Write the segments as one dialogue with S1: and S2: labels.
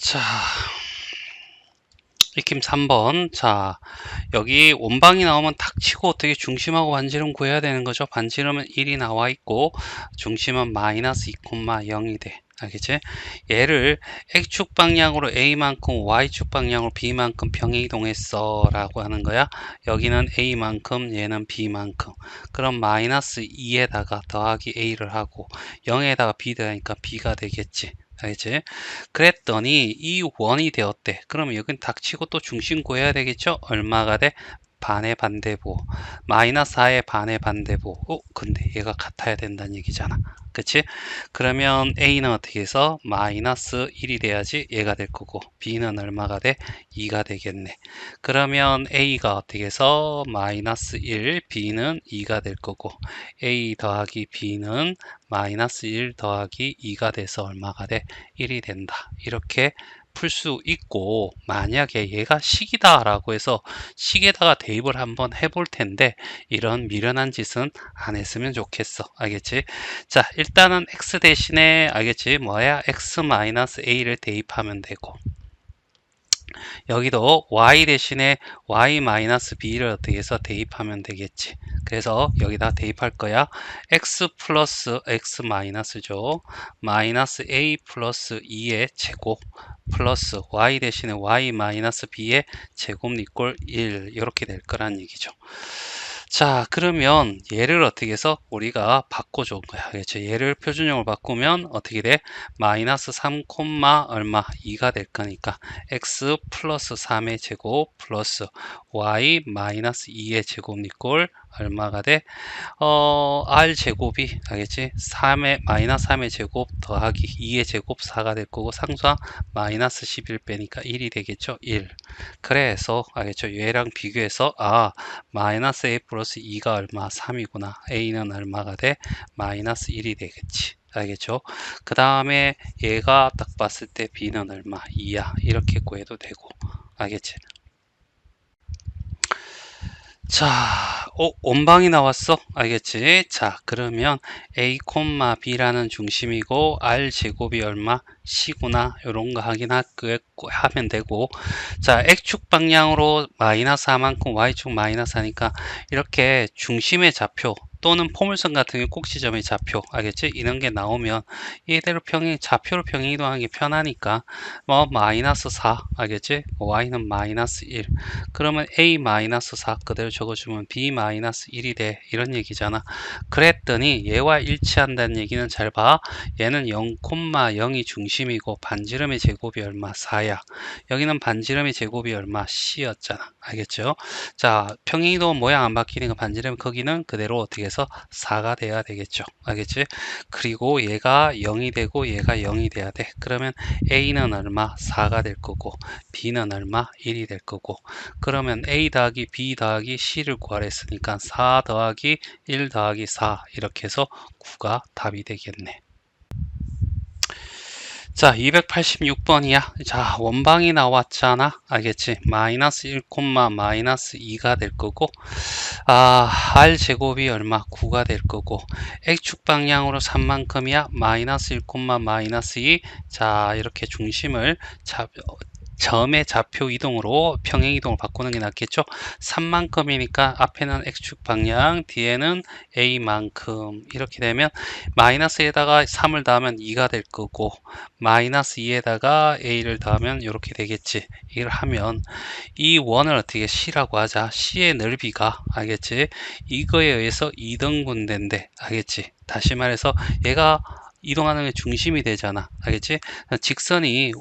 S1: 자, 익힘 3번. 자, 여기 원방이 나오면 탁 치고 어떻게 중심하고 반지름 구해야 되는 거죠. 반지름은 1이 나와 있고 중심은 마이너스 2,0이 돼. 알겠지? 얘를 X축 방향으로 A만큼, Y축 방향으로 B만큼 평행이동했어 라고 하는 거야. 여기는 A만큼, 얘는 B만큼. 그럼 마이너스 2에다가 더하기 A를 하고 0에다가 B 더하니까 B가 되겠지. 알겠지? 그랬더니 이 원이 되었대. 그러면 여긴 닥치고 또 중심 구해야 되겠죠? 얼마가 돼? 반의 반대보. 마이너스 4의 반의 반대보. 근데 얘가 같아야 된다는 얘기잖아. 그치? 그러면 A는 어떻게 해서 마이너스 1이 돼야지 얘가 될 거고 B는 얼마가 돼? 2가 되겠네. 그러면 A가 어떻게 해서 마이너스 1, B는 2가 될 거고 A 더하기 B는 마이너스 1 더하기 2가 돼서 얼마가 돼? 1이 된다. 이렇게 풀 수 있고, 만약에 얘가 식이다 라고 해서 식에다가 대입을 한번 해볼 텐데 이런 미련한 짓은 안 했으면 좋겠어. 알겠지? 자, 일단은 x 대신에 알겠지? 뭐야? x-a를 대입하면 되고, 여기도 y 대신에 y-b를 어떻게 해서 대입하면 되겠지. 그래서 여기다 대입할 거야. x 플러스 x 마이너스죠. 마이너스 a 플러스 2의 제곱 플러스 y 대신에 y 마이너스 b의 제곱 이꼴 1 이렇게 될 거란 얘기죠. 자, 그러면 얘를 어떻게 해서 우리가 바꿔준 거야. 그렇죠? 얘를 표준형을 바꾸면 어떻게 돼? 마이너스 3, 얼마? 2가 될 거니까 x 플러스 3의 제곱 플러스 y 마이너스 2의 제곱 이꼴 얼마가 돼? r 제곱이 알겠지? 3의 마이너스 3의 제곱 더하기 2의 제곱 4가 될 거고 상수항 마이너스 11 빼니까 1이 되겠죠? 1. 그래서 알겠죠? 얘랑 비교해서 마이너스 a 플러스 2가 얼마? 3이구나. a는 얼마가 돼? 마이너스 1이 되겠지. 알겠죠? 그 다음에 얘가 딱 봤을 때 b는 얼마? 2야. 이렇게 구해도 되고. 알겠지? 자, 원방이 나왔어? 알겠지? 자, 그러면 a, b라는 중심이고 r 제곱이 얼마? c구나. 요런 거 하면 되고, 자, x축 방향으로 마이너스 4만큼 y축 마이너스 하니까 이렇게 중심의 좌표 또는 포물선 같은 경우 꼭지점의 좌표, 알겠지? 이런 게 나오면 이대로 좌표로 평행이동하는 게 편하니까 마이너스 4, 알겠지? y는 마이너스 1. 그러면 a 마이너스 4 그대로 적어주면 b 마이너스 1이 돼. 이런 얘기잖아. 그랬더니 얘와 일치한다는 얘기는 잘 봐. 얘는 0,0이 중심이고 반지름의 제곱이 얼마? 4야. 여기는 반지름의 제곱이 얼마? c였잖아. 알겠죠? 자, 평행이동 모양 안 바뀌니까 반지름 크기는 그대로 어떻게 해서 4가 돼야 되겠죠. 알겠지? 그리고 얘가 0이 되고 얘가 0이 돼야 돼. 그러면 a는 얼마? 4가 될 거고 b는 얼마? 1이 될 거고 그러면 a 더하기 b 더하기 c를 구하랬으니까 4 더하기 1 더하기 4 이렇게 해서 9가 답이 되겠네. 자, 286번이야. 자, 원방이 나왔잖아. 알겠지? 마이너스 1, 마이너스 2가 될 거고, r 제곱이 얼마? 9가 될 거고, x축 방향으로 3만큼이야. 마이너스 1, 마이너스 2. 자, 이렇게 중심을 점의 좌표 이동으로 평행 이동을 바꾸는 게 낫겠죠. 3만큼이니까 앞에는 x축 방향, 뒤에는 a만큼 이렇게 되면 마이너스에다가 3을 더하면 2가 될 거고 마이너스 2에다가 a를 더하면 이렇게 되겠지. 이걸 하면 이 원을 어떻게 c라고 하자. c의 넓이가 알겠지? 이거에 의해서 2등분된대. 알겠지? 다시 말해서 얘가 이동하는 게 중심이 되잖아. 알겠지? 직선이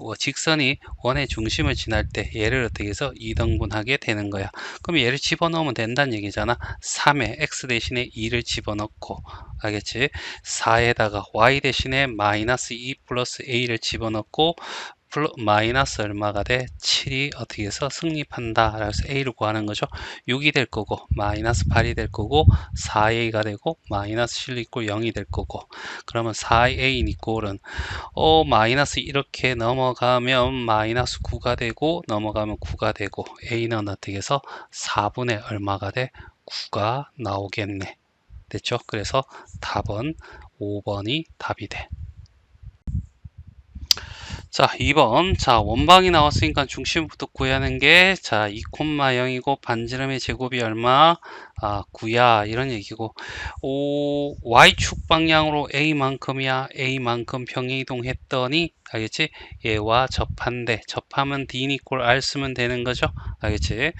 S1: 원의 중심을 지날 때 얘를 어떻게 해서 2등분하게 되는 거야. 그럼 얘를 집어넣으면 된다는 얘기잖아. 3에 x 대신에 2를 집어넣고 알겠지? 4에다가 y 대신에 마이너스 2 플러스 a를 집어넣고 마이너스 얼마가 돼? 7이 어떻게 해서 승립한다. 그래서 a를 구하는 거죠. 6이 될 거고 마이너스 8이 될 거고 4a가 되고 마이너스 7 이꼴 0이 될 거고 그러면 4a 이꼴은 마이너스 이렇게 넘어가면 마이너스 9가 되고 넘어가면 9가 되고 a는 어떻게 해서 4분의 얼마가 돼? 9가 나오겠네. 됐죠? 그래서 답은 5번이 답이 돼. 자, 2번. 자, 원방이 나왔으니까 중심부터 구하는 게, 자, 2,0이고, 반지름의 제곱이 얼마? 9야. 이런 얘기고. Y축 방향으로 A만큼이야. A만큼 평행이동 했더니, 알겠지? 얘와 접한대. 접하면 D 이퀄 R 쓰면 되는 거죠? 알겠지?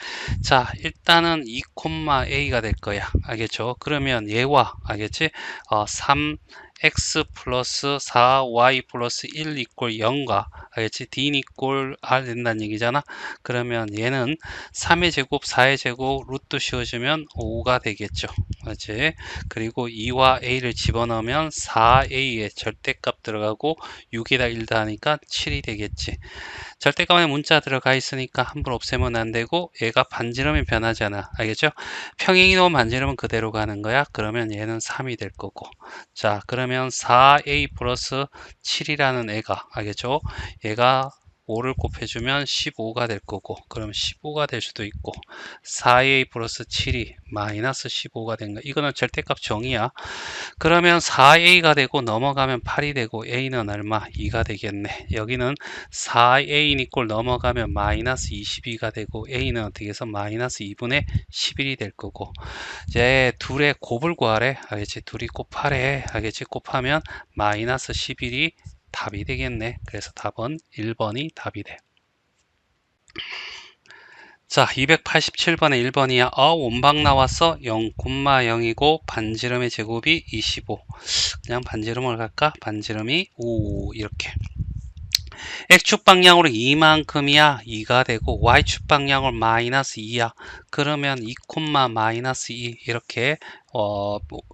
S1: 자, 일단은 2,A가 될 거야. 알겠죠? 그러면 얘와, 알겠지? 3, x 플러스 4y 플러스 1 이퀄 0과 알겠지? d 이퀄 r 된다는 얘기잖아. 그러면 얘는 3의 제곱 4의 제곱 루트 씌워주면 5가 되겠죠. 그렇지? 그리고 2와 a를 집어넣으면 4a의 절대값 들어가고 6에다 1 더하니까 7이 되겠지. 절대값에 문자 들어가 있으니까 함부로 없애면 안 되고 얘가 반지름이 변하잖아. 알겠죠? 평행이동 반지름은 그대로 가는 거야. 그러면 얘는 3이 될 거고. 자, 그러면 4a 플러스 7이라는 애가, 알겠죠? 얘가 5를 곱해주면 15가 될 거고, 그럼 15가 될 수도 있고, 4a 플러스 7이 마이너스 15가 된 거. 이거는 절대값 정의야. 그러면 4a가 되고 넘어가면 8이 되고 a는 얼마? 2가 되겠네. 여기는 4a 이꼴 넘어가면 마이너스 22가 되고 a는 어떻게 해서 마이너스 2분의 11이 될 거고, 이제 둘의 곱을 구하래. 알겠지? 둘이 곱하래. 알겠지? 곱하면 마이너스 11이 답이 되겠네. 그래서 답은 1번이 답이 돼. 자, 287번에 1번이야. 원방 나왔어. 0,0이고 반지름의 제곱이 25. 그냥 반지름을 갈까? 반지름이 5 이렇게. X축 방향으로 2만큼이야. 2가 되고 Y축 방향으로 마이너스 2야. 그러면 2, 마이너스 2 이렇게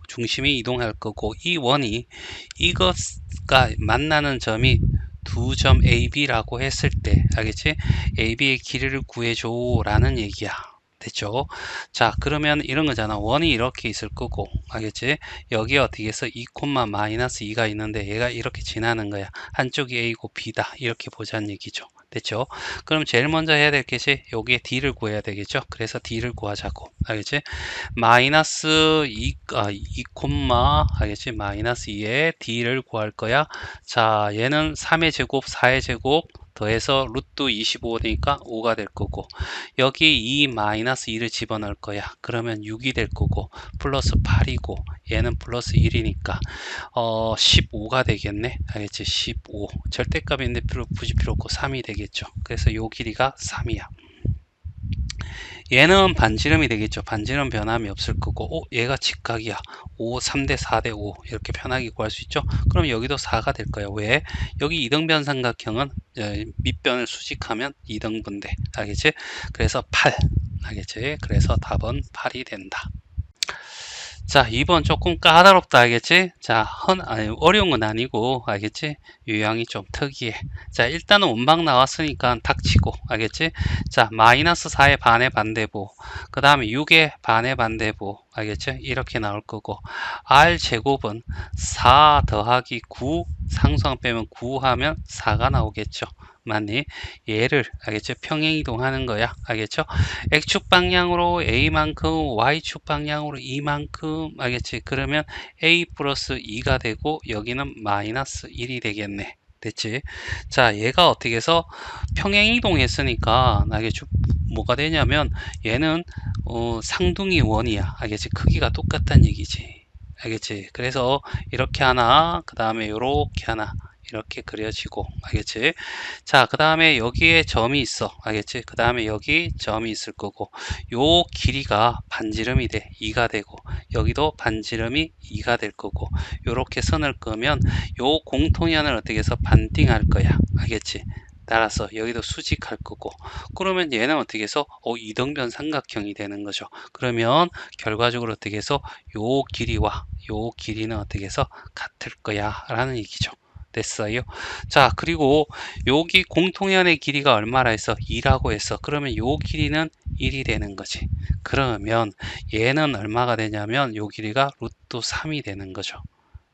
S1: 중심이 이동할 거고 이 원이 이것과 만나는 점이 두 점 AB라고 했을 때 알겠지? AB의 길이를 구해줘 라는 얘기야. 됐죠? 자, 그러면 이런 거잖아. 원이 이렇게 있을 거고, 알겠지? 여기 어떻게 해서 2, 마이너스 2가 있는데 얘가 이렇게 지나는 거야. 한쪽이 A고 B다. 이렇게 보자는 얘기죠. 됐죠? 그럼 제일 먼저 해야 될 것이 여기에 D를 구해야 되겠죠? 그래서 D를 구하자고. 알겠지? 마이너스 2, 알겠지? 마이너스 2에 D를 구할 거야. 자, 얘는 3의 제곱, 4의 제곱, 더해서 루트 25니까 5가 될 거고 여기 2 마이너스 2를 집어넣을 거야. 그러면 6이 될 거고 플러스 8이고 얘는 플러스 1이니까 15가 되겠네. 알겠지? 15 절대값인데 굳이 필요 없고 3이 되겠죠. 그래서 요 길이가 3이야. 얘는 반지름이 되겠죠. 반지름 변함이 없을 거고 얘가 직각이야. 3대 4대 5 이렇게 편하게 구할 수 있죠. 그럼 여기도 4가 될 거야. 왜? 여기 이등변 삼각형은 밑변을 수직하면 이등분대. 알겠지? 그래서 8. 알겠지? 그래서 답은 8이 된다. 자, 2번 조금 까다롭다, 알겠지? 자, 어려운 건 아니고, 알겠지? 유형이 좀 특이해. 자, 일단은 원방 나왔으니까 닥치고, 알겠지? 자, 마이너스 4의 반의 반대부, 그 다음에 6의 반의 반대부, 알겠지? 이렇게 나올 거고, R 제곱은 4 더하기 9, 상수항 빼면 9 하면 4가 나오겠죠. 맞니? 얘를 알겠죠? 평행 이동하는 거야. 알겠죠? X축 방향으로 A만큼, Y축 방향으로 E만큼, 알겠지? 그러면 A 플러스 2가 되고 여기는 마이너스 1이 되겠네. 됐지? 자, 얘가 어떻게 해서 평행 이동했으니까 알겠죠? 뭐가 되냐면 얘는 상둥이 원이야. 알겠지? 크기가 똑같다는 얘기지. 알겠지? 그래서 이렇게 하나, 그 다음에 이렇게 하나 이렇게 그려지고, 알겠지? 자, 그 다음에 여기에 점이 있어. 알겠지? 그 다음에 여기 점이 있을 거고 요 길이가 반지름이 돼. 2가 되고 여기도 반지름이 2가 될 거고 요렇게 선을 끄면 요 공통연을 어떻게 해서 반띵할 거야. 알겠지? 따라서 여기도 수직할 거고 그러면 얘는 어떻게 해서 이등변 삼각형이 되는 거죠. 그러면 결과적으로 어떻게 해서 요 길이와 요 길이는 어떻게 해서 같을 거야 라는 얘기죠. 됐어요. 자, 그리고 여기 공통연의 길이가 얼마라 했어? 2라고 했어. 그러면 요 길이는 1이 되는 거지. 그러면 얘는 얼마가 되냐면 요 길이가 루트 3이 되는 거죠.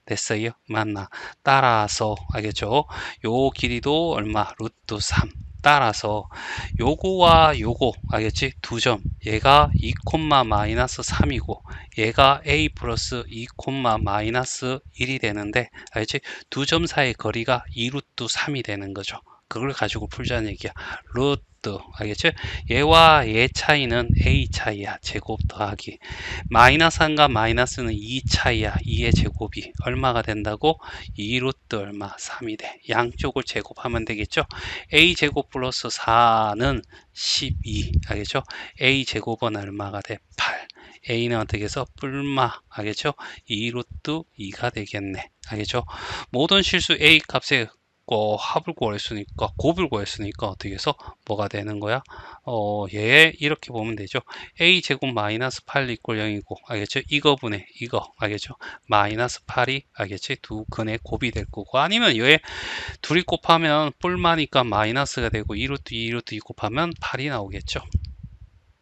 S1: 됐어요? 맞나? 따라서 알겠죠? 요 길이도 얼마? 루트 3. 따라서 요거와 요거 알겠지? 두 점 얘가 2, 마이너스 3이고 얘가 a 플러스 2, 마이너스 1이 되는데 알겠지? 두 점 사이의 거리가 2 루트 3이 되는 거죠. 그걸 가지고 풀자는 얘기야. 루트 알겠지? 얘와 얘 차이는 a 차이야. 제곱 더하기 마이너스 1과 마이너스는 2 차이야. 2의 제곱이 얼마가 된다고? 2 루트 얼마? 3이 돼. 양쪽을 제곱하면 되겠죠? a 제곱 플러스 4는 12 알겠죠? a 제곱은 얼마가 돼? 8. a는 어떻게 해서 뿔마 알겠죠? 2 루트 2가 되겠네. 알겠죠? 모든 실수 a 값에 합을 구했으니까 곱을 구했으니까 어떻게 해서 뭐가 되는 거야? 얘 이렇게 보면 되죠. a 제곱 마이너스 8 이꼴 0이고 알겠죠? 이거분의 이거 알겠죠? 마이너스 8이 알겠지? 두 근의 곱이 될 거고 아니면 얘 둘이 곱하면 뿔마니까 마이너스가 되고 2루트 2루트 2 곱하면 8이 나오겠죠.